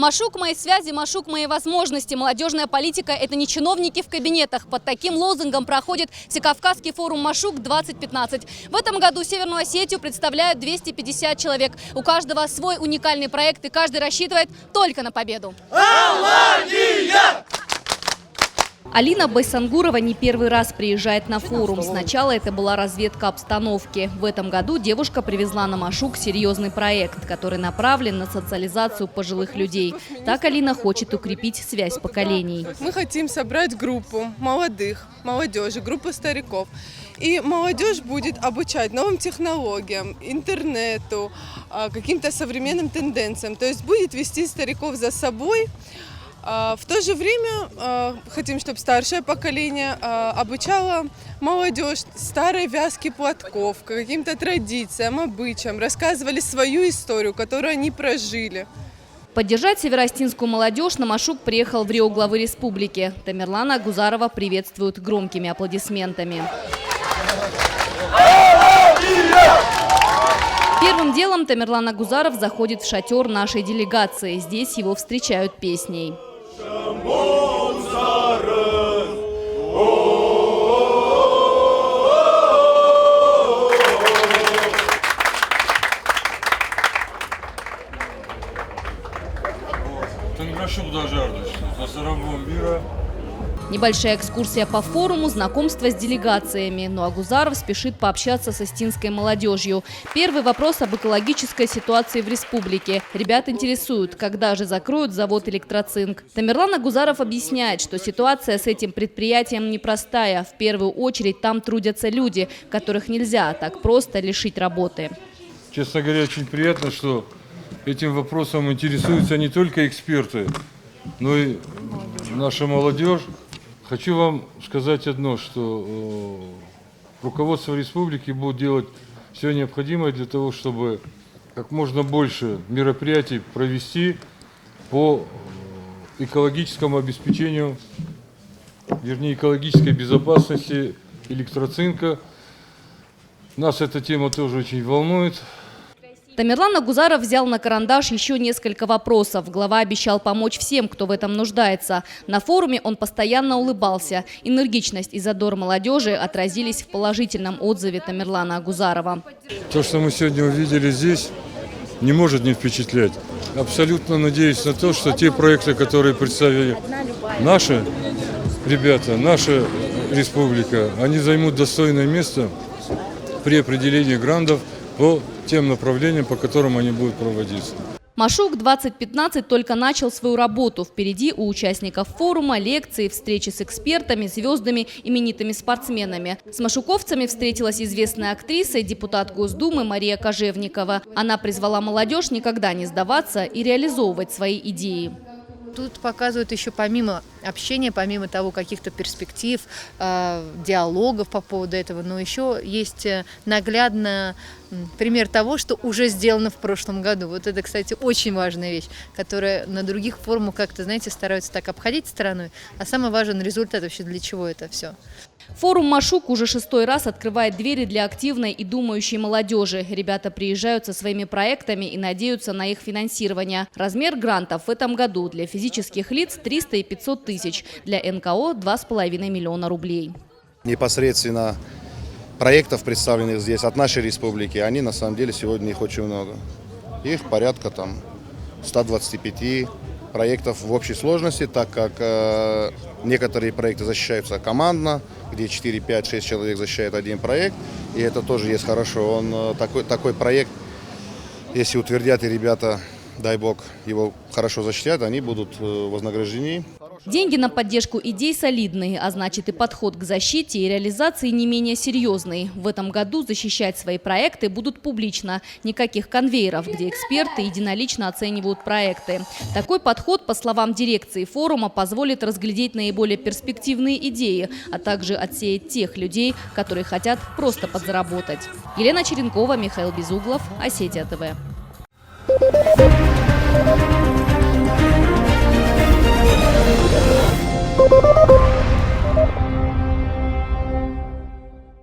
Машук мои связи, Машук мои возможности. Молодежная политика – это не чиновники в кабинетах. Под таким лозунгом проходит Всекавказский форум Машук-2015. В этом году Северную Осетию представляют 250 человек. У каждого свой уникальный проект, и каждый рассчитывает только на победу. Алина Байсангурова не первый раз приезжает на форум. Сначала это была разведка обстановки. В этом году девушка привезла на Машук серьезный проект, который направлен на социализацию пожилых людей. Так Алина хочет укрепить связь поколений. Мы хотим собрать группу молодежи, группу стариков. И молодежь будет обучать новым технологиям, интернету, каким-то современным тенденциям. То есть будет вести стариков за собой. В то же время хотим, чтобы старшее поколение обучало молодежь старой вязке платков, каким-то традициям, обычаям, рассказывали свою историю, которую они прожили. Поддержать североостинскую молодежь на Машук приехал в Рио главы республики. Тамерлана Гузарова приветствуют громкими аплодисментами. Первым делом Тамерлан Гузаров заходит в шатер нашей делегации. Здесь его встречают песней. Небольшая экскурсия по форуму, знакомство с делегациями. Ну а Гузаров спешит пообщаться с остинской молодежью. Первый вопрос об экологической ситуации в республике. Ребят интересуют, когда же закроют завод «Электроцинк». Тамерлан Гузаров объясняет, что ситуация с этим предприятием непростая. В первую очередь там трудятся люди, которых нельзя так просто лишить работы. Честно говоря, очень приятно, что этим вопросом интересуются не только эксперты, но и наша молодежь. Хочу вам сказать одно, что руководство республики будет делать все необходимое для того, чтобы как можно больше мероприятий провести по экологическому обеспечению, вернее, экологической безопасности электроцинка. Нас эта тема тоже очень волнует. Тамерлан Гузаров взял на карандаш еще несколько вопросов. Глава обещал помочь всем, кто в этом нуждается. На форуме он постоянно улыбался. Энергичность и задор молодежи отразились в положительном отзыве Тамерлана Гузарова. То, что мы сегодня увидели здесь, не может не впечатлять. Абсолютно надеюсь на то, что те проекты, которые представили наши ребята, наша республика, они займут достойное место при определении грантов по тем направлениям, по которым они будут проводиться. Машук-2015 только начал свою работу. Впереди у участников форума лекции, встречи с экспертами, звездами, именитыми спортсменами. С машуковцами встретилась известная актриса и депутат Госдумы Мария Кожевникова. Она призвала молодежь никогда не сдаваться и реализовывать свои идеи. Тут показывают еще помимо общения, помимо того каких-то перспектив, диалогов по поводу этого, но еще есть наглядный пример того, что уже сделано в прошлом году. Вот это, кстати, очень важная вещь, которая на других форумах как-то, знаете, стараются так обходить стороной, а самый важный результат вообще для чего это все. Форум Машук уже 6-й раз открывает двери для активной и думающей молодежи. Ребята приезжают со своими проектами и надеются на их финансирование. Размер грантов в этом году для физических лиц 300 и 500 тысяч, для НКО 2,5 миллиона рублей. Непосредственно проектов, представленных здесь от нашей республики, они на самом деле сегодня их очень много. Их порядка 125 проектов в общей сложности, так как некоторые проекты защищаются командно, где 4, 5, 6 человек защищают один проект, и это тоже есть хорошо. Такой проект, если утвердят и ребята, дай бог, его хорошо защитят, они будут вознаграждены. Деньги на поддержку идей солидные, а значит и подход к защите и реализации не менее серьезный. В этом году защищать свои проекты будут публично. Никаких конвейеров, где эксперты единолично оценивают проекты. Такой подход, по словам дирекции форума, позволит разглядеть наиболее перспективные идеи, а также отсеять тех людей, которые хотят просто подзаработать. Елена Черенкова, Михаил Безуглов, Осетия ТВ. Thank you.